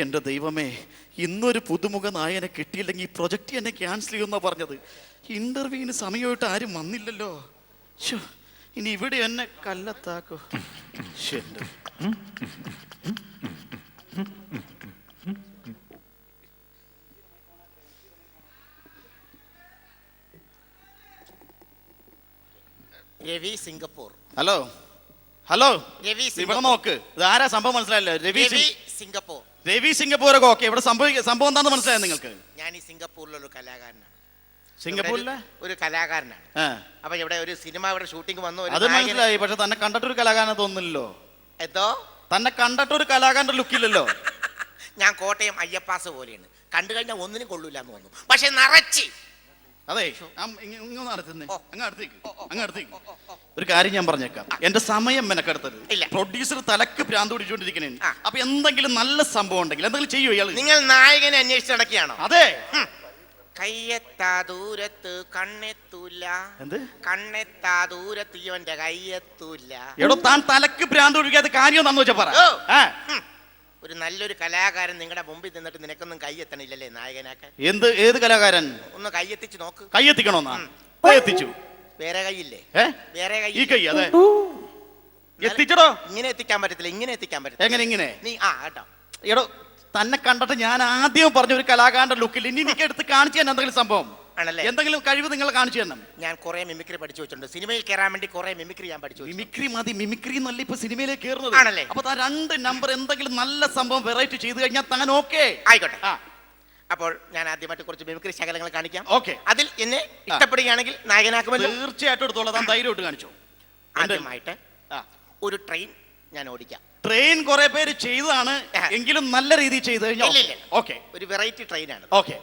എൻ്റെ ദൈവമേ, ഇന്നൊരു പുതുമുഖ നായനെ കിട്ടിയില്ലെങ്കിൽ ഈ പ്രൊജക്റ്റ് എന്നെ ക്യാൻസൽ ചെയ്യുമെന്നാ പറഞ്ഞത്. ഇന്റർവ്യൂവിന് സമയമായിട്ട് ആരും വന്നില്ലല്ലോ. ഇനി ഇവിടെ എന്നെ കല്ലത്താക്കോ. Ravi Singapore. Hello hello, Ravi ഇവിടെ നോക്ക്. ഇതാരാ സംഭവം മനസ്സിലായല്ലോ? രവി സിംഗപ്പൂർ. രവി സിംഗപ്പൂരൊക്കെ ഓക്കെ. ഇവിടെ സംഭവം എന്താണെന്ന് മനസ്സിലായോ നിങ്ങൾക്ക്? ഞാൻ ഈ സിംഗപ്പൂരിലൊരു കലാകാരനാണ്. സിംഗപ്പൂരിലെ ഒരു കലാകാരനാണ്. അപ്പൊ ഇവിടെ ഒരു സിനിമ ഇവിടെ ഷൂട്ടിംഗ് വന്നു. അത് മനസ്സിലായി. പക്ഷെ തന്നെ കണ്ടിട്ടൊരു കലാകാരനെ തോന്നുന്നില്ലല്ലോ. എന്തോ തന്നെ കണ്ടിട്ടൊരു കലാകാരന്റെ ലുക്കില്ലല്ലോ. ഞാൻ കോട്ടയം അയ്യപ്പാസ് പോലെയാണ്. കണ്ടു കഴിഞ്ഞാൽ ഒന്നിനും കൊള്ളൂല എന്ന് തോന്നുന്നു. പക്ഷെ നിറച്ച് അതെ. ഒരു കാര്യം ഞാൻ പറഞ്ഞേക്കാം. എന്റെ സമയം മെനക്കെടുത്തത്. പ്രൊഡ്യൂസർ തലക്ക് ഭ്രാന്ത് പിടിച്ചോണ്ടിരിക്കണേ. അപ്പൊ എന്തെങ്കിലും നല്ല സംഭവം ഉണ്ടെങ്കിൽ എന്തെങ്കിലും ചെയ്യോ ഇയാൾ? നിങ്ങൾ നായകനെ അന്വേഷിച്ച് നടക്കുകയാണോ? അതെ. കയ്യെത്താ ദൂരത്ത് കണ്ണെത്തൂല. എന്ത് കണ്ണെത്താ ദൂരത്ത് ഇവന്റെ കയ്യെത്തൂല. എടോ, താൻ തലക്ക് ഭ്രാന്ത് പിടിക്കാത്ത കാര്യം എന്താന്ന് വെച്ചാ പറ. ഒരു നല്ലൊരു കലാകാരൻ നിങ്ങളുടെ മുമ്പിൽ നിന്നിട്ട് നിനക്കൊന്നും കൈയെത്തണില്ലല്ലേ നായകനാക്കാൻ? ഏത് കലാകാരൻ? ഒന്ന് കൈയെത്തിച്ച് നോക്ക്. കൈയെത്തിക്കണോന്നാ? എത്തിച്ചു. വേറെ കൈയില്ലേ? വേറെ കൈ. ഈ കൈ. അതെ, എത്തിച്ചടോ. ഇങ്ങനെ എത്തിക്കാൻ പറ്റത്തില്ല, ഇങ്ങനെ എത്തിക്കാൻ പറ്റത്തില്ല. എങ്ങനെ ഇങ്ങനെ? നീ കേട്ടോ. എടോ, തന്നെ കണ്ടിട്ട് ഞാൻ ആദ്യം പറഞ്ഞ ഒരു കലാകാരന്റെ ലുക്കിൽ ഇനി എനിക്ക് എടുത്ത് കാണിച്ചു തന്നെ എന്തെങ്കിലും സംഭവം ആണല്ലേ? എന്തെങ്കിലും കഴിവ് നിങ്ങൾ കാണിച്ചു തന്നെ. ഞാൻ കുറെ മിമിക്രി പഠിച്ചു വെച്ചിട്ടുണ്ട്. സിനിമയിൽ കയറാൻ വേണ്ടി കുറെ മിമിക്രി ഞാൻ പഠിച്ചു. മിമിക്രി മതി. മിമിക്രി എന്നല്ല ഇപ്പൊ സിനിമയിലേക്ക് കയറുന്നത്. ആണല്ലേ? അപ്പൊ താൻ 2 നമ്പർ എന്തെങ്കിലും നല്ല സംഭവം വെറൈറ്റി ചെയ്ത് കഴിഞ്ഞാൽ താൻ ഓക്കെ ആയിക്കോട്ടെ. അപ്പോൾ ഞാൻ ആദ്യമായിട്ട് കുറച്ച് മിമിക്രി ശകലങ്ങൾ കാണിക്കാം. ഓക്കെ. അതിൽ എന്നെ ഇഷ്ടപ്പെടുകയാണെങ്കിൽ നായകനാക്കുമല്ലോ. തീർച്ചയായിട്ടും എടുത്തോളാം. താൻ ധൈര്യമായിട്ട് കാണിച്ചു. ആദ്യമായിട്ട് ഒരു ട്രെയിൻ ഞാൻ ഓടിക്കാം. ട്രെയിൻ കുറെ പേര് ചെയ്തതാണ്, എങ്കിലും നല്ല രീതിയിൽ ചെയ്ത് കഴിഞ്ഞാൽ ഓക്കെ. ഒരു വെറൈറ്റി ട്രെയിനാണ്. ഓക്കെ.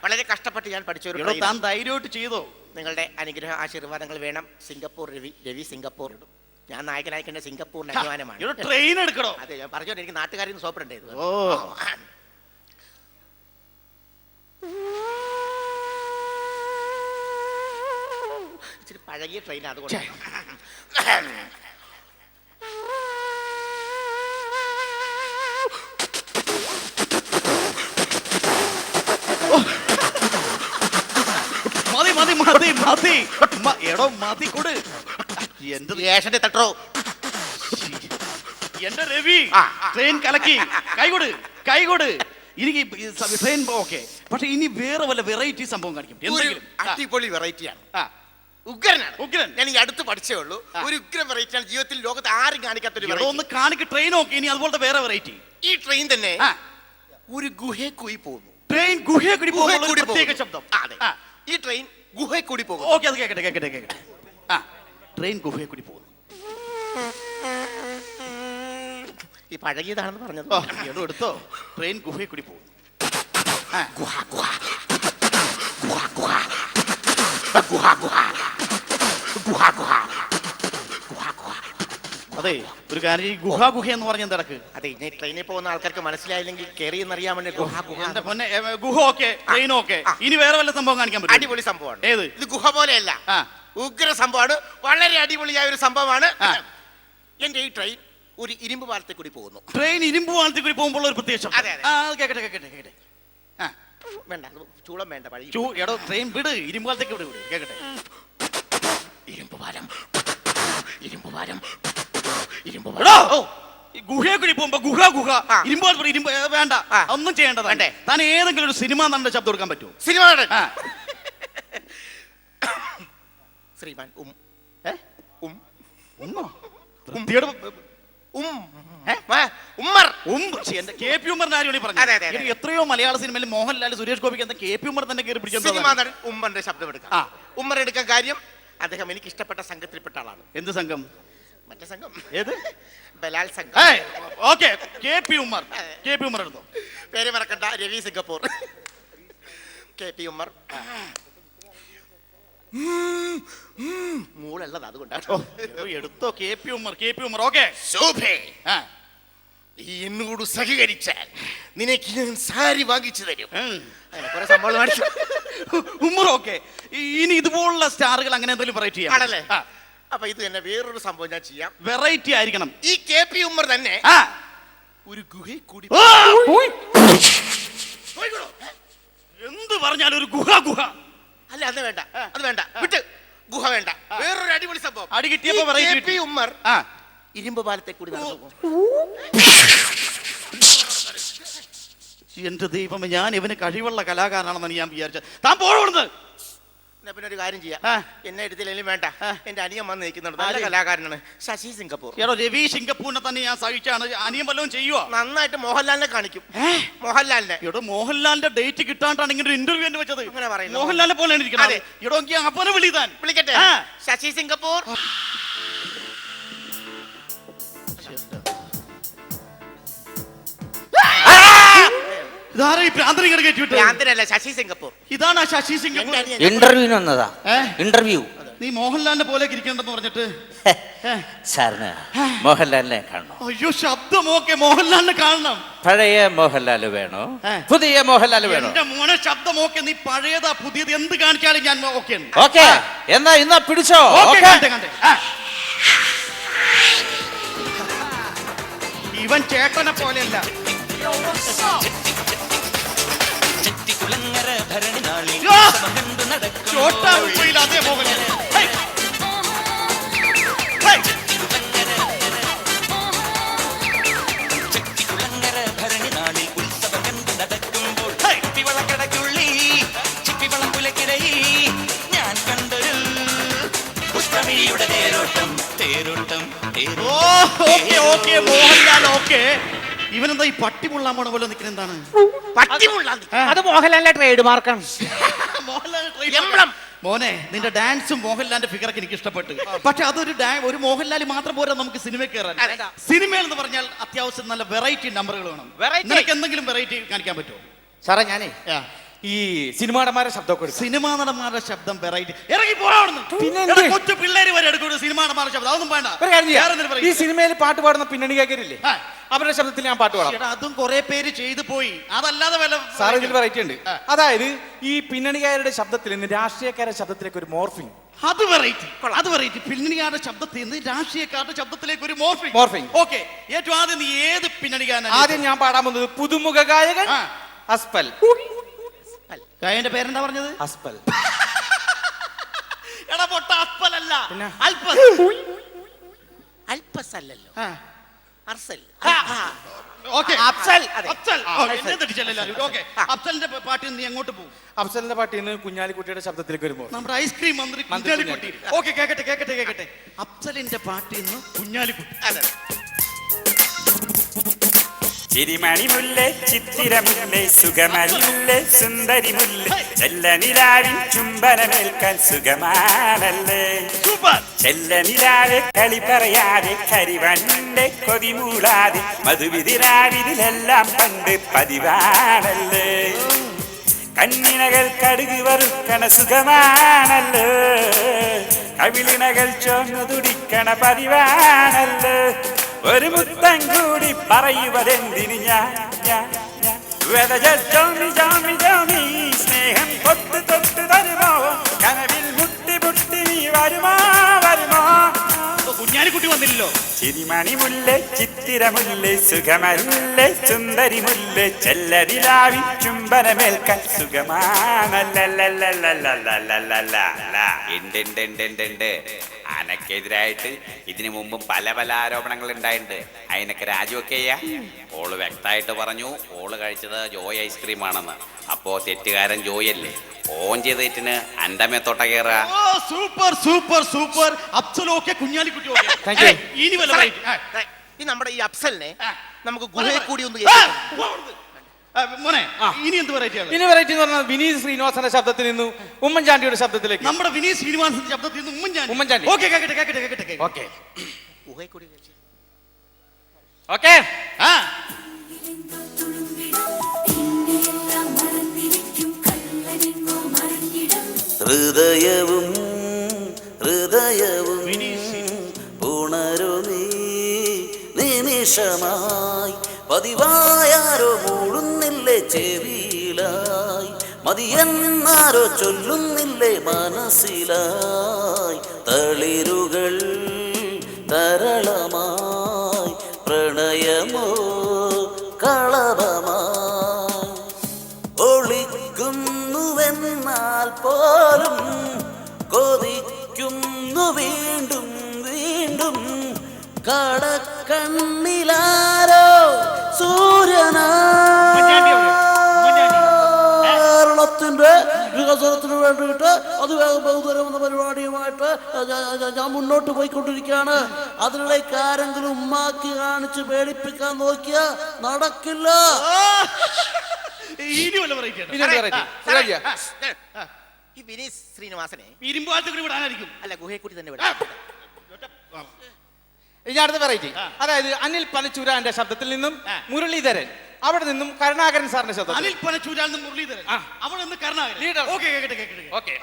വളരെ കഷ്ടപ്പെട്ട് ഞാൻ പഠിച്ച ഒരു ട്രെയിൻ. താൻ ധൈര്യമായിട്ട് ചെയ്തോ. നിങ്ങളുടെ അനുഗ്രഹ ആശീർവാദങ്ങൾ വേണം. Singapore Ravi Singapore. ഞാൻ നായകനായിക്കേണ്ട സിംഗപ്പൂരിന്റെ അഭിമാനമാണ്. ട്രെയിൻ എടുക്കണോ? അതെ, ഞാൻ പറഞ്ഞോണ്ട് എനിക്ക് നാട്ടുകാരിൽ നിന്ന് സോപ്പിടേണ്ടത്. ഇച്ചിരി പഴകിയ ട്രെയിൻ, അതുകൊണ്ട് എടോ മതി കൊടു. എന്റെ തട്ടോ. എന്റെ രവി ട്രെയിൻ കലക്കി. കൈകൊട്. എനിക്ക് ട്രെയിൻ ഓക്കെ. പക്ഷെ ഇനി വേറെ വല്ല വെറൈറ്റി സംഭവം കാണിക്കും. എന്തെങ്കിലും അടിപൊളി വെറൈറ്റിയാണ്. ഉഗ്രൻ. ഞാൻ ഈ അടുത്ത് പഠിച്ചേ ഉള്ളൂ. ഒരു ഉഗ്രൻ വെറൈറ്റിയാണ്. ജീവിതത്തിൽ ലോകത്ത് ആരും കാണിക്കാത്തൊരു. ഒന്ന് കാണിക്ക് ട്രെയിൻ ഓക്കെ. ഇനി അതുപോലത്തെ വേറെ വെറൈറ്റി. ഈ ട്രെയിൻ തന്നെ ഒരു ഗുഹയെ കൂടി പോകുന്നു. ട്രെയിൻ ഗുഹയെ കൂടി പോകുന്നു. പ്രത്യേക ശബ്ദം. അതെ, ഈ ട്രെയിൻ ഗുഹയെ കൂടി പോകും. ഓക്കെ, അത് കേക്കട്ടെ. ട്രെയിൻ ഗുഹയെ കൂടി പോകുന്നു. ഈ പഴകിയതാണെന്ന് പറഞ്ഞത് എടുത്തോ. ട്രെയിൻ ഗുഹയെ കൂടി പോകുന്നു. അതെ, ഒരു കാര്യം, ഈ ഗുഹ എന്ന് പറഞ്ഞ എന്തിടക്ക്? അതെ, ട്രെയിനിൽ പോകുന്ന ആൾക്കാർക്ക് മനസ്സിലായില്ലെങ്കിൽ കയറി എന്നറിയാൻ വേണ്ടി ഗുഹ ഓക്കെ, ട്രെയിൻ ഓക്കെ. ഇനി വേറെ വല്ല സംഭവം കാണിക്കാൻ പറ്റും? അടിപൊളി സംഭവമാണ്. ഏത്? ഇത് ഗുഹ പോലെയല്ല, ഉഗ്ര സംഭവമാണ്. വളരെ അടിപൊളിയായ ഒരു സംഭവമാണ്. എന്റെ ഈ ട്രെയിൻ ഒരു ഇരുമ്പ് പാലത്തിൽ കൂടി പോകുന്നു. ട്രെയിൻ ഇരുമ്പ് പാലത്തിൽ കൂടി പോകുമ്പോൾ ഒരു പ്രത്യേകം. കേക്കട്ടെ. വേണ്ട, ചൂളം വേണ്ട. എടോ, ട്രെയിൻ വിട്. ഇരുമ്പ് പാലത്തേക്ക് വിട്. കേക്കട്ടെ. ഇരുമ്പ് പാലം. ഗുഹയെ കൂടി പോകുമ്പോ ഗുഹ ഇരുമ്പ് വേണ്ട, ഒന്നും ചെയ്യേണ്ടത്. താൻ ഏതെങ്കിലും ഒരു സിനിമ നടന്റെ ശബ്ദം കൊടുക്കാൻ പറ്റുമോ? സിനിമ നടൻ ശ്രീമാൻ എത്രയോ മലയാള സിനിമയിൽ മോഹൻലാൽ, സുരേഷ് ഗോപിക്ക് എന്താ KP ഉമ്മർ തന്നെ കയറി പിടിച്ചത്. ഉമ്മറിന്റെ ശബ്ദം എടുക്കാം. ഉമ്മർ എടുക്കാൻ കാര്യം, അദ്ദേഹം എനിക്ക് ഇഷ്ടപ്പെട്ട സംഘത്തിൽപ്പെട്ട ആളാണ്. എന്ത് സംഘം? മറ്റേ സംഘം. ഏത്? ബലാൽ സംഘം. ഓക്കെ, KP ഉമ്മർ എടുത്തോ. പേര് മറക്കണ്ട, രവി സിംഗപ്പൂർ. KP ഉമ്മർ മൂളുള്ളത് അതുകൊണ്ടാണ്. എടുത്തോ. KP Ummer okay. ശോഭേ, എന്നോട് സഹകരിച്ചാൽ നിനക്ക് ഞാൻ സാരി വാങ്ങിച്ചു തരും. കുറെ സംഭവം ഉമ്മർ ഓക്കെ. ഇനി ഇതുപോലുള്ള സ്റ്റാറുകൾ അങ്ങനെ എന്തെങ്കിലും വെറൈറ്റി ചെയ്യാം ആണല്ലേ? അപ്പൊ ഇത് തന്നെ വേറൊരു സംഭവം ഞാൻ ചെയ്യാം. വെറൈറ്റി ആയിരിക്കണം. ഈ KP ഉമ്മർ തന്നെ ഒരു ഗുഹയിൽ കൂടി ആ! എന്ത് പറഞ്ഞാലും ഒരു ഗുഹ ഗുഹ അല്ല അത് വേണ്ട, അത് വേണ്ട, വിട്ട്. ഗുഹ വേണ്ട. വേറൊരു അടിപൊളി സംഭവം. അടി കിട്ടിയപ്പോ variety KP ഉമ്മർ ആ ഇരുമ്പ് പാലത്തെ കൂടി നടന്നു പോകും. എന്റെ ദൈവമേ, ഞാൻ ഇവന് കഴിവുള്ള കലാകാരനാണെന്നാണ് ഞാൻ വിചാരിച്ചത്. താൻ പോകണമെന്ന്. എന്നാ പിന്നെ ഒരു കാര്യം ചെയ്യാം, ആ. എന്നെ എടുത്തില്ലെങ്കിലും വേണ്ട, എന്റെ അനിയൻ വന്ന് നിൽക്കുന്നുണ്ട്, നല്ല കലാകാരനാണ്, ശശി സിംഗപ്പൂർ. എടോ, രവി സിംഗപ്പൂരിനെ തന്നെ ഞാൻ സഹിച്ചാണ്. അനിയം വല്ലതും ചെയ്യുവോ? നന്നായിട്ട് മോഹൻലാലിനെ കാണിക്കും. മോഹൻലാലിനെ. എടോ, മോഹൻലാലിന്റെ ഡേറ്റ് കിട്ടാണ്ടാണ് ഇങ്ങനെ ഇന്റർവ്യൂ എന്ന് വെച്ചത്. അങ്ങനെ പറയുന്നു. മോഹൻലാലിനെ പോലെ ഇരിക്കണം. അതെ. എടോ, എനിക്ക് അപ്പനെ വിളിതാൻ. വിളിക്കട്ടെ? ശശി സിംഗപ്പൂർ. ഇതാരാ ഈ പ്രാന്തരിക കയറ്റി വിട്ടത്? ഭ്രാന്തനല്ല, ശശി സിംഗപ്പൂർ. ഇതാണ് ആ ശശി സിംഗപ്പൂർ. എന്റെ അനിയൻ. ഇന്റർവ്യൂവിന് വന്നതാ. ഇന്റർവ്യൂ. നീ മോഹൻലാലിനെ പോലെ ഇരിക്കണ്ടെന്ന് പറഞ്ഞിട്ട്. സാറിന് മോഹൻലാലിനെ കാണണോ? അയ്യോ, ശബ്ദം ഓക്കെ, മോഹൻലാലിനെ കാണണം. പഴയ മോഹൻലാൽ വേണോ, പുതിയ മോഹൻലാൽ വേണോ? എന്റെ മോനെ, ശബ്ദം ഓക്കെ. നീ പഴയതാ പുതിയത് എന്ത് കാണിച്ചാലും ഞാൻ ഓക്കെ. ഓക്കെ, എന്നാ പിടിച്ചോ. ഇവൻ ചേട്ടനെ പോലെയല്ല. ചോട്ടാ മുംബൈയിൽ അതേ മോഹൻലാൽ. മോഹൻലാൽ ഓക്കെ. ഇവനെന്താ ഈ പട്ടിമുള്ളാൻ പോണ പോലെ നിൽക്കുന്ന എന്താണ്? അത് മോഹൻലാലിന്റെ ട്രേഡ് മാർക്കാണ്. മോനെ, നിന്റെ ഡാൻസും മോഹൻലാലിന്റെ ഫിഗറൊക്കെ എനിക്ക് ഇഷ്ടപ്പെട്ടു. പക്ഷെ അതൊരു ഒരു മോഹൻലാൽ മാത്രം പോരാ നമുക്ക് സിനിമയിൽ കയറാൻ. സിനിമയിൽ എന്ന് പറഞ്ഞാൽ അത്യാവശ്യം നല്ല വെറൈറ്റി നമ്പറുകൾ വേണം. നിനക്ക് എന്തെങ്കിലും വെറൈറ്റി കാണിക്കാൻ പറ്റുമോ? സാറേ, ഞാനേ ഈ സിനിമാ നടന്മാരുടെ ശബ്ദമൊക്കെ എടുക്കും. സിനിമാ നടന്മാരുടെ ശബ്ദം വെറൈറ്റി. ഇറങ്ങി പോരാടുന്നു. പിന്നെ കൊച്ചു പിള്ളേര് വരെ എടുക്കും സിനിമാ നടന്മാരുടെ ശബ്ദം. അതൊന്നും വേണ്ട. ഒരു കാര്യം ചെയ്യാം, ഈ സിനിമയിൽ പാട്ട് പാടുന്ന പിന്നണി കേൾക്കലില്ലേ, അവരുടെ ശബ്ദത്തിൽ ഞാൻ പാട്ട് പാടാം. അതും കുറെ പേര് ചെയ്തു പോയി. അതല്ലാതെ വല്ല സാർ ഇതിൽ വെറൈറ്റി ഉണ്ട്. അതായത് ഈ പിന്നണിക്കാരുടെ ശബ്ദത്തിൽ നിന്ന് രാഷ്ട്രീയക്കാരുടെ ശബ്ദത്തിലേക്ക് ഒരു മോർഫിംഗ്. അത് വെറൈറ്റി. അത് വെറൈറ്റി. പിന്നണിക്കാരുടെ ശബ്ദത്തിൽ നിന്ന് രാഷ്ട്രീയക്കാരുടെ ശബ്ദത്തിലേക്ക് ഒരു മോർഫിംഗ്. ഓക്കെ, ഏറ്റവും ആദ്യം നീ ഏത് പിന്നണിക്കാരൻ? ആദ്യം ഞാൻ പാടാൻ പോകുന്നത് പുതുമുഖ ഗായകൻ അസ്പൽ. ഗായകന്റെ പേരെന്താ പറഞ്ഞത്? അസ്പൽ. എടാ പൊട്ട, അസ്പൽ അല്ല, അൽപസ് അല്ലല്ലോ, അർസൽ. അഫ്സലിന്റെ പാട്ടിൽ നീ എങ്ങോട്ട് പോകും? അഫ്സലിന്റെ പാട്ടിൽ നിന്ന് കുഞ്ഞാലിക്കുട്ടിയുടെ ശബ്ദത്തിലേക്ക് വരുമ്പോൾ നമ്മുടെ ഐസ്ക്രീം മന്ത്രി കുഞ്ഞാലിക്കുട്ടി. ഓക്കെ, കേക്കട്ടെ. അഫ്സലിന്റെ പാട്ടിൽ നിന്ന് കുഞ്ഞാലിക്കുട്ടി. ചിരിമണി മുല്ലേ, ചിത്തിരമുല്ലേ, സുഖമല്ലേ, സുന്ദരി മുല്ലേ, ചെല്ലനിലാവിൻ ചുംബനമേൽക്കാൻ സുഖമാണല്ലേ. ചെല്ലനിലാവെ കളി പറയാതെ, കരിവണ്ടെ കൊതിമൂടാതെ, മധുവിതിരാവിതിലെല്ലാം പണ്ട് പതിവാണല്ലേ. കണ്ണിനകൾ കടുക് വറുക്കണ സുഖമാണല്ലോ, കവിളിനകൾ ചോന്നു തുടിക്കണ പതിവാണല്ലോ. ഒരു മുത്തം കൂടി പറയുവതെന്തിന് ഞാൻ സ്നേഹം തൊട്ട് തരുമോ, കനവിൽ മുട്ടി നീ വരുമോ. കുഞ്ഞാലിക്കുട്ടി വന്നില്ലല്ലോ. ചിരിമണി മുല്ലേ, ചിത്തിരമുല്ലേ, സുഖമല്ലേ, സുന്ദരി മുല്ലേ, ചെല്ലനിലാവിൻ ചുംബനമേൽക്കാൻ സുഖമാണല്ലേ. അനക്കെതിരായിട്ട് ഇതിനു മുമ്പും പല ആരോപണങ്ങൾ ഉണ്ടായിട്ടുണ്ട്. അതിനൊക്കെ രാജിവെക്കുക. ഓള് വ്യക്തമായിട്ട് പറഞ്ഞു ഓള് കഴിച്ചത് ജോയ് ഐസ്ക്രീം ആണെന്ന്. അപ്പോ തെറ്റുകാരൻ ജോയ് അല്ലേ, ഓൻ ചെയ്ത തെറ്റിന് അണ്ടമേ തൊട്ട കയറുക. സൂപ്പർ. അഫ്സലോക്കെ, കുഞ്ഞാലിക്കുട്ടി ഇനി വല്ല നമ്മുടെ ഈ അഫ്സലിനെ നമുക്ക് ഗുഹയിൽ കൂടി ഒന്ന് മോനെ, ഇനി എന്ത് വെറൈറ്റി? ഇനി വെറൈറ്റി എന്ന് പറഞ്ഞാൽ വിനീത് ശ്രീനിവാസന്റെ ശബ്ദത്തിൽ നിന്ന് ഉമ്മൻചാണ്ടിയുടെ ശബ്ദത്തിലേക്ക്. നമ്മുടെ വിനീത് ശ്രീനിവാസന്റെ ശബ്ദത്തിൽ നിന്ന് ഉമ്മൻചാണ്ടി. ഓക്കെ, കേക്കട്ടെ. ഓക്കെ, ഗുഹയിൽ കൂടി ഓക്കെ. ഹൃദയവും ഉണരു നീ നിമിഷമായി, പതിവായാരോ മൂടുന്നില്ലേ ചെവിയിലായി, മതിയെന്നാരോ ചൊല്ലുന്നില്ലേ മനസ്സിലായി. തളിരുകൾ തരളമായി പ്രണയമോ കണ്ണിലാരോ സൂര്യനാരണത്തിന്റെ വികസനത്തിന് വേണ്ടിയിട്ട് അത് ബഹുതരം എന്ന പരിപാടിയുമായിട്ട് ഞാൻ മുന്നോട്ട് പോയിക്കൊണ്ടിരിക്കുകയാണ്. അതിനിടയ്ക്ക് ആരെങ്കിലും ഉമ്മാക്കി കാണിച്ച് പേടിപ്പിക്കാൻ നോക്കിയാ നടക്കില്ല. ഇനി വല്ല variety ഉണ്ടോ? ഇനി എന്ത് variety? സുരാജിയാ? ഈ വിനീത് ശ്രീനിവാസനെ ഇരുമ്പാലത്തിൽ കൂടി വിടാനായിരിക്കും. അല്ല ഗുഹയെക്കുട്ടി തന്നെ വിടാം. ഇനി അടുത്ത വെറൈറ്റി, അതായത് അനിൽ പനച്ചൂരാന്റെ ശബ്ദത്തിൽ നിന്നും മുരളീധരൻ, അവിടെ നിന്നും കരുണാകരൻ സാറിന്റെ ശബ്ദം. അനിൽ പനച്ചൂരാൽ മുരളീധരൻ, അവിടെ നിന്ന് കരുണാകരൻ. ഓക്കെ കേക്കട്ടെ കേക്കട്ടെ. ഓക്കെ.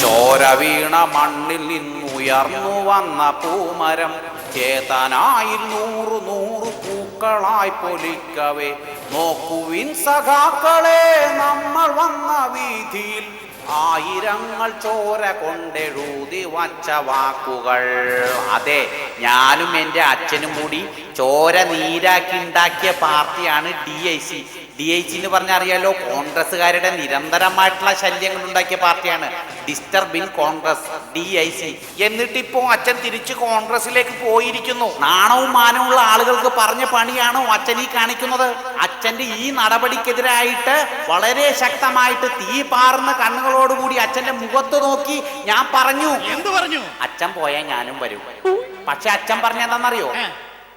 ചോര വീണ മണ്ണിൽ നിന്നുയർന്നു വന്ന പൂമരം ചേതനായിൽ 100 പൂക്കളായി പൊലിക്കവേ നോക്കുവിൻ സഖാക്കളെ നമ്മൾ വന്ന വീതിയിൽ ആയിരങ്ങൾ ചോര കൊണ്ടെഴുതി വച്ച വാക്കുകൾ. അതെ, ഞാനും എൻ്റെ അച്ഛനും കൂടി ചോര നീരാക്കി ഉണ്ടാക്കിയ പാർട്ടിയാണ് DIC. DIC എന്ന് പറഞ്ഞാൽ അറിയാലോ, കോൺഗ്രസ്സുകാരുടെ നിരന്തരമായിട്ടുള്ള ശല്യങ്ങൾ ഉണ്ടാക്കിയ പാർട്ടിയാണ്. Disturb in Congress, DIC. എന്നിട്ടിപ്പോ അച്ഛൻ തിരിച്ച് കോൺഗ്രസിലേക്ക് പോയിരിക്കുന്നു. നാണവും മാനവുമുള്ള ആളുകൾക്ക് പറഞ്ഞ പണിയാണോ അച്ഛൻ ഈ കാണിക്കുന്നത്? അച്ഛന്റെ ഈ നടപടിക്കെതിരായിട്ട് വളരെ ശക്തമായിട്ട് തീ പാറുന്ന കണ്ണുകളോടുകൂടി അച്ഛന്റെ മുഖത്ത് നോക്കി ഞാൻ പറഞ്ഞു. എന്ത് പറഞ്ഞു? അച്ഛൻ പോയാൽ ഞാനും വരും. പക്ഷെ അച്ഛൻ പറഞ്ഞ എന്താണെന്നറിയോ?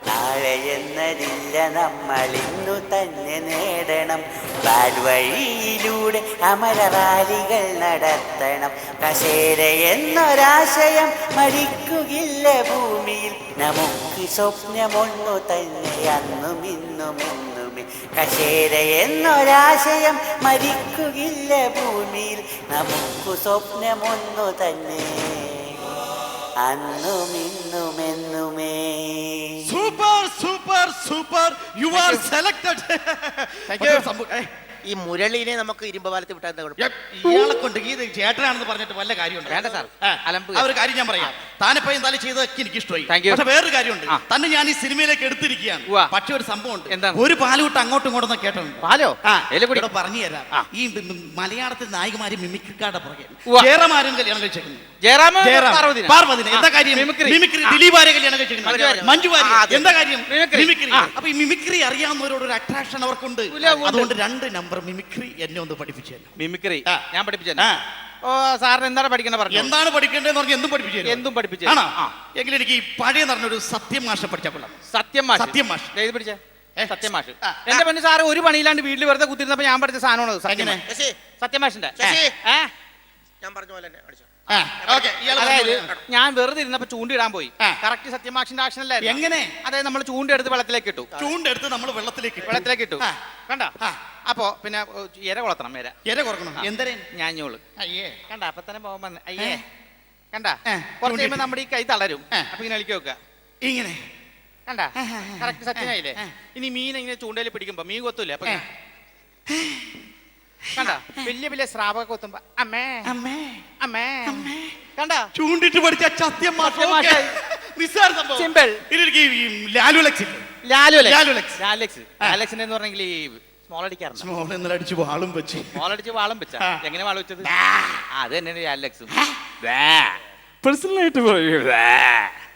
നാളെ എന്നതില്ല, നമ്മൾ ഇന്നു തന്നെ നേടണം. പാൽവഴിയിലൂടെ അമരറാലികൾ നടത്തണം. കസേര എന്നൊരാശയം മരിക്കുകയില്ല ഭൂമിയിൽ. നമുക്ക് സ്വപ്നമൊന്നു തന്നെ അന്നും ഇന്നും എന്നുമേ. കസേര എന്നൊരാശയം മരിക്കുകയില്ല ഭൂമിയിൽ. നമുക്ക് സ്വപ്നമൊന്നു തന്നെ അന്നും ഇന്നും എന്നുമേ. Super super super, you are selected. ഈ മുരളീനെ നമുക്ക് ഇരുമ്പപാലത്തിൽ വിട്ടാൽ എന്താ കുഴപ്പം? ഇയാളെ കൊണ്ട് ഈ ചേട്ടനാണെന്ന് പറഞ്ഞിട്ട് വല്ല കാര്യമുണ്ട്? വേണ്ട സാർ, അലമ്പ്. ആ ഒരു കാര്യം ഞാൻ പറയാം. താനിപ്പോ എന്തായാലും ചെയ്തതൊക്കെ എനിക്ക് ഇഷ്ടമായി. Thank you. പക്ഷെ വേറൊരു കാര്യമുണ്ട്, തന്നെ ഞാൻ ഈ സിനിമയിലേക്ക് എടുത്തിരിക്കുകയാണ്. ഉവ്വ. പക്ഷെ ഒരു സംഭവം ഉണ്ട്. എന്താണ്? ഒരു പാലുകൂട്ട് അങ്ങോട്ടും ഇങ്ങോട്ടും കേട്ടുണ്ട്. പാലോ? ഇവിടെ പറഞ്ഞു തരാം. ഈ മലയാളത്തിൽ നായികമാര് മിമിക്രിക്കാരുടെ പുറകെ ഉവ്വ. ജയറാമാരും കല്യാണം കഴിച്ചേക്കുന്നു. ജയറാം പാർവതിനെ എന്താ കാര്യം? മിമിക്രി. ദിലീപാരെ കല്യാണം കഴിച്ചേക്കുന്നു. മഞ്ജു വാര്യർ എന്താ കാര്യം? മിമിക്രി. അപ്പൊ ഈ മിമിക്രി അറിയാവുന്നവരോട് ഒരു അട്രാക്ഷൻ അവർക്കുണ്ട്. അതുകൊണ്ട് 2 നമ്പർ മിമിക്രി എന്നെ ഒന്ന് പഠിപ്പിച്ചു തരാം. മിമിക്രി ഞാൻ പഠിപ്പിച്ചു. ഓ സാറിന് എന്താണ് പഠിക്കണ പറഞ്ഞു? എന്താണ് പഠിക്കേണ്ടതെന്ന് പറഞ്ഞാൽ എന്തും പഠിപ്പിച്ചു തരും. എന്തും പഠിപ്പിച്ചു. ആണോ? എങ്കിലും എനിക്ക് ഈ പഴയ നടന്നൊരു സത്യം മാഷ പഠിച്ചാൽ കൊള്ളാം. സത്യം മാഷ്. സത്യം മാഷ് ഇത് പിടിച്ചേ. സത്യം മാഷ് എന്റെ പൊന്നു സാറ് ഒരു പണിയില്ലാണ്ട് വീട്ടിൽ വെറുതെ കുത്തിരുന്നപ്പോ ഞാൻ പഠിച്ച സാധനമാണ് സത്യം മാഷിന്റെ. ഞാൻ പറഞ്ഞ പോലെ തന്നെ അടിച്ചോ. അതായത് ഞാൻ വെറുതെ ഇരുന്നപ്പോ ചൂണ്ടിടാൻ പോയി. കറക്റ്റ് സത്യമാഷിന്റെ ആക്ഷൻ അല്ലേ? എങ്ങനെ? അതായത് നമ്മൾ ചൂണ്ടെടുത്ത് വെള്ളത്തിലേക്ക് ഇട്ടു. ചൂണ്ടെടുത്ത് നമ്മൾ വെള്ളത്തിലേക്ക് ഇട്ടു. കണ്ട? അപ്പൊ പിന്നെ ഇര കൊളത്തണം. ഇര കുറക്കണം. എന്തരേ? ഞാഞ്ഞോള്. അയ്യേ, കണ്ട? അപ്പൊ തന്നെ പോകുമ്പോ അയ്യേ കണ്ട? കുറച്ച് കഴിയുമ്പോ നമ്മുടെ ഈ കൈ തളരും. അപ്പൊ ഇങ്ങനെ അളിക്ക് വെക്കുക. ഇങ്ങനെ കണ്ട? കറക്റ്റ് സത്യമായില്ലേ? ഇനി മീൻ ഇങ്ങനെ ചൂണ്ടയിൽ പിടിക്കുമ്പോ മീൻ കൊത്തൂല്ലേ? അപ്പൊ കണ്ട? വലിയ വലിയ സ്രാവൊക്കെ കൊത്തുമ്പോ അമ്മേ അമ്മേ അമ്മേ കണ്ട? ചൂണ്ടിട്ട് പഠിച്ച സത്യം മാഷ്. നിസ്സാര സംഭവം. സിമ്പിൾ. ലാലുലക്സ് എന്ന് പറഞ്ഞെങ്കിൽ ഈ സ്മോൾ അടിക്കാറുണ്ട്. സ്മോൾ ഇന്നലെ അടിച്ച് വാളും വെച്ച്. സ്മോൾ അടിച്ച് വാളും വെച്ച എങ്ങനെ വാള് വെച്ചത്? അത് തന്നെയാണ് ലാലുലക്സും. പേഴ്സണലായിട്ട്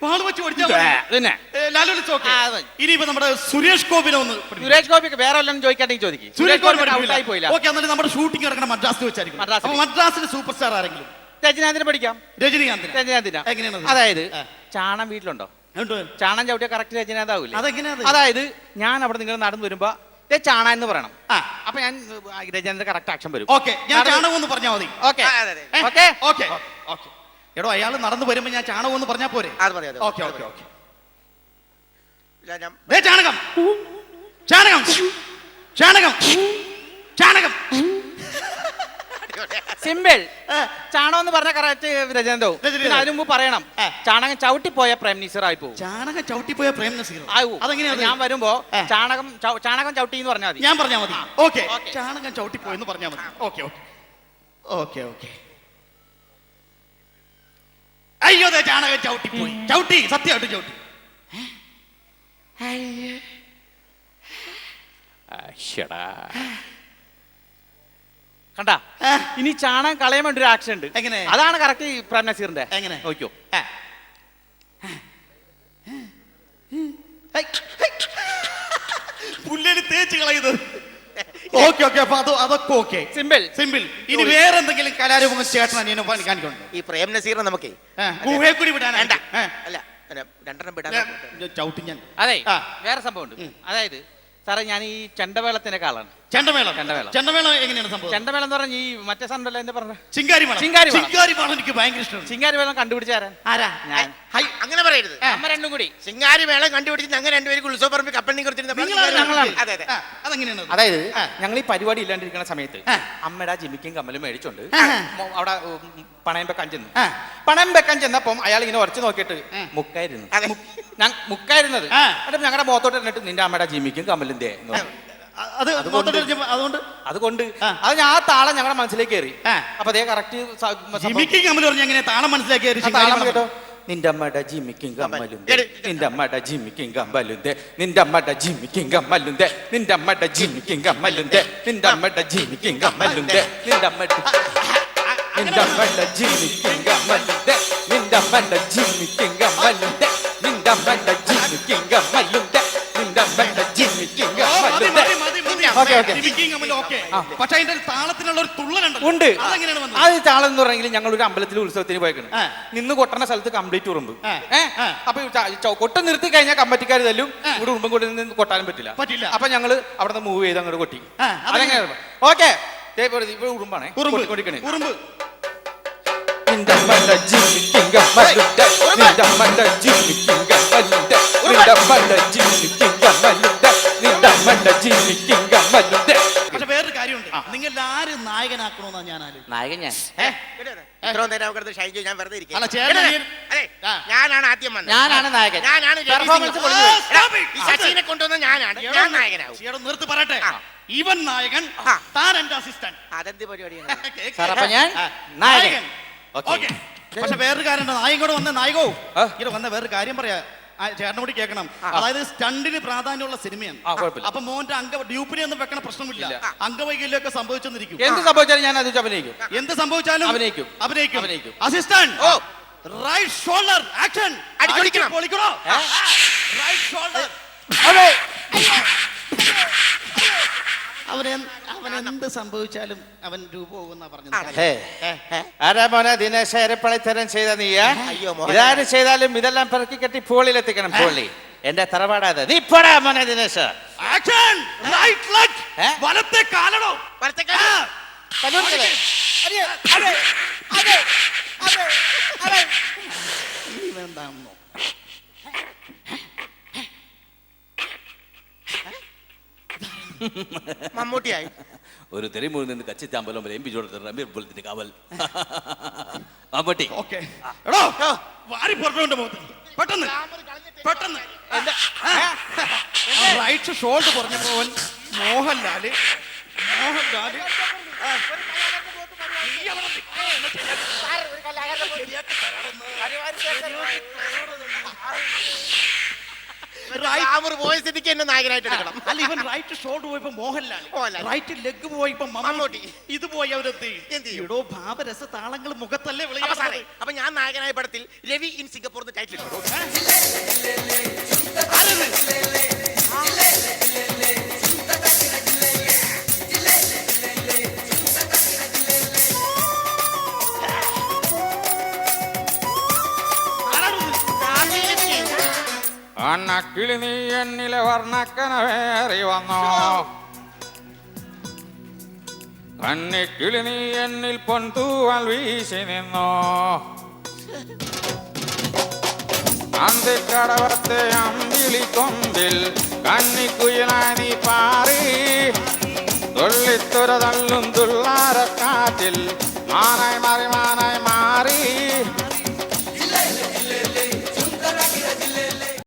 വാള് വെച്ച് ഇനിയിപ്പോ നമ്മുടെ സുരേഷ് ഗോപിനെ ഒന്ന്. സുരേഷ് ഗോപിക്ക് വേറെ വല്ലതും ചോദിക്കാണ്ടെങ്കിൽ ചോദിക്കും. സുരേഷ് ഗോപി പോയില്ല. ഓക്കെ, എന്നാലും നമ്മുടെ ഷൂട്ടിംഗ് നടക്കുന്ന മദ്രാസിൽ വെച്ചായിരിക്കും. മദ്രാസിലെ സൂപ്പർ സ്റ്റാർ ആരെങ്കിലും? രജനീകാന്തിനെ പഠിക്കാം. രജനീകാന്തിനാ. എങ്ങനെയാണ്? അതായത് ചാണം വീട്ടിലുണ്ടോ? ചാണം ചവിട്ടിയ കറക്റ്റ് രജനീകാന്ത് ആവൂല്ലേ? അതായത് ഞാൻ അവിടെ നിങ്ങൾ നടന്നു വരുമ്പോ ചാണ എന്ന് പറയണം. അപ്പൊ ഞാൻ രജനീകാന്ത് കറക്റ്റ് ആക്ഷൻ വരും. ഓക്കെ, ഞാൻ ചാണകം എന്ന് പറഞ്ഞാൽ മതി. Okay okay okay okay. എടോ, അയാൾ നടന്നു വരുമ്പോ ഞാൻ ചാണകം എന്ന് പറഞ്ഞാ പോരെ? Okay okay okay. ചാണകം ചാണകം ചാണകം ചാണകം. സിമ്പിൾ. ചാണകം എന്ന് പറഞ്ഞ കറക്റ്റ് രജനീകാന്തോ. അതിന് മുമ്പ് പറയണം ചാണകം ചവിട്ടിപ്പോയ പ്രേം നസീർ ആയി പോകും. ചാണകം ചവിട്ടിപ്പോയ പ്രേം നസീർ അതെങ്ങനെയാ? ഞാൻ വരുമ്പോ ചാണകം ചവിട്ടി എന്ന് പറഞ്ഞാൽ മതി. ഞാൻ പറഞ്ഞാൽ മതി. ഓക്കെ, ചാണകം ചവിട്ടിപ്പോയെന്ന് പറഞ്ഞാൽ മതി. Okay okay okay okay. അയ്യോ, ചാണകം ചവിട്ടിപ്പോയി. ചവിട്ടി, സത്യമായിട്ട് ചവിട്ടി. കണ്ടാ ഇനി ചാണകം കളയാൻ വേണ്ടി ഒരു ആക്ഷൻ ഉണ്ട്. എങ്ങനെ? അതാണ് കറക്റ്റ് പ്രേം നസീറിന്റെ. എങ്ങനെ നോക്കിയോ? പുല്ലേന് തേച്ച് കളയുന്നത്. ഓക്കെ ഓക്കെ, അപ്പൊ അതൊക്കെ ഓക്കെ, സിമ്പിൾ സിമ്പിൾ. ഇനി വേറെ എന്തെങ്കിലും കലാരൂപങ്ങൾ ചേട്ടൻ അനിയനെ കാണിക്കണം. ഈ പ്രേം നസീറിനെ നമുക്കേ ഗുഹയെ കൂടി വിടാൻ വേണ്ട. അല്ല രണ്ടെണ്ണം വിടാൻ ചവിട്ടി ഞാൻ. അതെ, വേറെ സംഭവം ഉണ്ട്. അതായത് സാറേ, ഞാൻ ഈ ചെണ്ടമേളത്തിന്റെ ആളാണ്. ചെണ്ടമേളം. ചെണ്ടമേളം. ചെണ്ടമേളം എങ്ങനെയാണ് സംഭവം? ചെണ്ടമേളം എന്ന് പറഞ്ഞ ഈ മറ്റേ സാധനം എന്താ പറഞ്ഞ ചിങ്കാരിമേളം. ചിങ്കാരിമേളം എനിക്ക് ഭയങ്കര ഇഷ്ടമാണ്. ചിങ്കാരിമേളം കണ്ടുപിടിച്ചാരാൻ? ആരാ? ഞാൻ. അങ്ങനെ പറയരുത്. നമ്മ രണ്ടും കൂടി ചിങ്ങാരി മേളം കണ്ടുപിടിച്ച് ഞങ്ങൾ രണ്ടുപേരും ഉത്സവപ്പറമ്പ് കപ്പണ്ണി അതെങ്ങനെയാണ്? അതായത് ഞങ്ങൾ ഈ പരിപാടി ഇല്ലാണ്ടിരിക്കുന്ന സമയത്ത് അമ്മയുടെ ജിമിക്കും കമ്മലും മേടിച്ചോണ്ട് അവിടെ പണയം വെക്കാൻ ചെന്നു. പണയം വെക്കാൻ ചെന്നപ്പം അയാൾ ഇങ്ങനെ ഉറച്ചു നോക്കിയിട്ട് മുക്കായിരുന്നു. ഞാൻ മുക്കായിരുന്നത് ഞങ്ങളുടെ മുഖത്തോട്ട് ഇട്ടിട്ട് നിന്റെ അമ്മയുടെ ജിമിക്കും കമ്മലും അതുകൊണ്ട് അത് ഞാൻ ആ താളം ഞങ്ങളുടെ മനസ്സിലേക്ക് കയറി. അപ്പൊ അതേ കറക്റ്റ് താളം മനസ്സിലാക്കി കേട്ടോ. നിന്റെ അമ്മയുടെ ജിമ്മിക്കും കമ്മലുണ്ട്, നിന്റെ അമ്മയുടെ ജിമ്മിക്കും കമ്മലുണ്ട്, നിന്റെ അമ്മയുടെ ജിമ്മിക്കും കമ്മലുണ്ട്, നിന്റെ അമ്മയുടെ ജിമ്മിക്കും കമ്മലുണ്ട്, നിന്റെ അമ്മയുടെ ജിമ്മിക്കും കമ്മലുണ്ട്, നിന്റെ അമ്മയുടെ നിന്റെ അമ്മയുടെ ജിമ്മിക്കും കമ്മലുണ്ട്, നിന്റെ അമ്മയുടെ ജിമ്മിക്കും കമ്മലുണ്ട്, നിന്റെ അമ്മയുടെ ജിമ്മിക്കും കമ്മലുണ്ട്, നിന്റെ അമ്മയുടെ ജിമ്മിക്കും കമ്മലുണ്ട്. പക്ഷെ അതിന്റെ താളത്തിനുള്ള ഒരു തുള്ളലുണ്ട്. അത് താളം എന്ന് പറഞ്ഞെങ്കിൽ ഞങ്ങൾ ഒരു അമ്പലത്തിൽ ഉത്സവത്തിന് പോയേക്കണം. നിന്ന് കൊട്ടണ സ്ഥലത്ത് കംപ്ലീറ്റ് ഉറുമ്പ്. അപ്പൊ കൊട്ട നിർത്തി കഴിഞ്ഞാൽ കമ്പറ്റിക്കാർ തല്ലും. ഇവിടെ ഉറുമ്പും കൂടെ നിന്ന് കൊട്ടാനും പറ്റില്ല. അപ്പൊ ഞങ്ങള് അവിടെ നിന്ന് മൂവ് ചെയ്ത് അങ്ങോട്ട് കൊട്ടി. അതെങ്ങനെയാണ്? ഓക്കെ, ഇവിടെ ഉറുമ്പാണേ. ഉറുമ്പ് നിന്റെ അമ്മയുടെ ജിമ്മിക്കും കമ്മലുണ്ട്, നിന്റെ അമ്മയുടെ ജിമ്മിക്കും കമ്മലുണ്ട്, നിന്റെ അമ്മയുടെ ജിമ്മിക്കും കമ്മലുണ്ട്, നിന്റെ അമ്മയുടെ ജിമ്മിക്കും കമ്മലുണ്ട്. പക്ഷെ വേറൊരു കാര്യമുണ്ട്, നിങ്ങൾ ആര് നായകനാക്കണമെന്നാ ഞാൻ ആലോചിക്കുന്നത്. നായകൻ ഞാൻ. ഞാൻ വെറുതെ ഇരിക്കും. ഞാനാണ് ആദ്യം വന്നത്. ഞാനാണ് നായകൻ. ഞാനാണ് ശശിനെ കൊണ്ടുവന്ന ഞാനാണ്. ഞാൻ നായകനാവും. നിർത്തി പറയട്ടെ, ഇവൻ നായകൻ, താൻ എന്റെ അസിസ്റ്റന്റ്. അതെന്ത് പരിപാടിയാണ്? അപ്പൊ ഞാൻ നായകൻ. പക്ഷെ വേറൊരു കാര്യം, നായകോട് വന്ന നായകോ ഇവിടെ വന്ന വേറൊരു കാര്യം പറയാ, ചേട്ടനും കൂടി കേൾക്കണം. അതായത് സ്റ്റണ്ടിന് പ്രാധാന്യമുള്ള സിനിമയാണ്. അപ്പൊ മോന്റെ ഡ്യൂപ്പിനെ ഒന്നും വെക്കണ പ്രശ്നമില്ല. അംഗവൈകല്യമൊക്കെ സംഭവിച്ചെന്നിരിക്കും. എന്ത് സംഭവിച്ചാലും ഞാൻ അത് അഭിനയിക്കും. എന്ത് സംഭവിച്ചാലും അഭിനയിക്കും. Assistant right shoulder action. പൊളിക്കണോ? Right shoulder. അവൻ എന്ത് സംഭവിച്ചാലും അവൻ രൂപ പോകുന്ന പറഞ്ഞത്. ആരാ മോനെ ദിനേശരപ്പളിത്തരം ചെയ്ത നീയാ? ഇതാരും ചെയ്താലും ഇതെല്ലാം പെറുക്കി കെട്ടി ഫോളിലെത്തിക്കണം. ഫോളി എന്റെ തറവാടാത്. നീ പോടാ മോനെ ദിനേശ. ആക്ഷൻ. Right leg. വലത്തെ കാലടോ. വലത്തെ കാല. എന്താണോ മമ്മൂട്ടിയായി ഒരു തെരുമുറിൽ നിന്ന് കച്ചിത്താമ്പലം വരെ എം പി ജോടത്തിന് കാവൽ മമ്മൂട്ടി. ഓക്കെ, എടോ വാരി പുറത്തോണ്ട് പോകുന്നു. പെട്ടെന്ന് പെട്ടെന്ന് റൈറ്റ് ഷോൾഡർ പറഞ്ഞപ്പോ മോഹൻലാല് പോയ സ്ഥിതിക്ക് എന്നെ നായകനായിട്ട് എടുക്കണം. അല്ല, ഇവൻ റൈറ്റ് ഷോൾഡർ പോയപ്പോ മോഹൻലാൽ, റൈറ്റ് ലെഗ് പോയപ്പോ മമ്മൂട്ടി, ഇത് പോയി അവരെത്തി. ഇടോ ഭാവരസ താളങ്ങൾ മുഖത്തല്ലേ വിളയാ. അപ്പൊ ഞാൻ നായകനായ പടത്തിൽ രവി ഇൻ സിംഗപ്പൂർ ടൈറ്റിൽ ഇട്ടു. അന്നക്കിളി നീ എന്നിലെ വർണ്ണക്കനവേറി വന്നോ, കന്നിക്കിളി നീ എന്നിൽ പൊൻതൂവൽ വീശി നിന്നോ, അന്തിക്കടവത്തെ അമ്പിളി കൊമ്പിൽ കന്നിക്കുയിലായി നീ പാ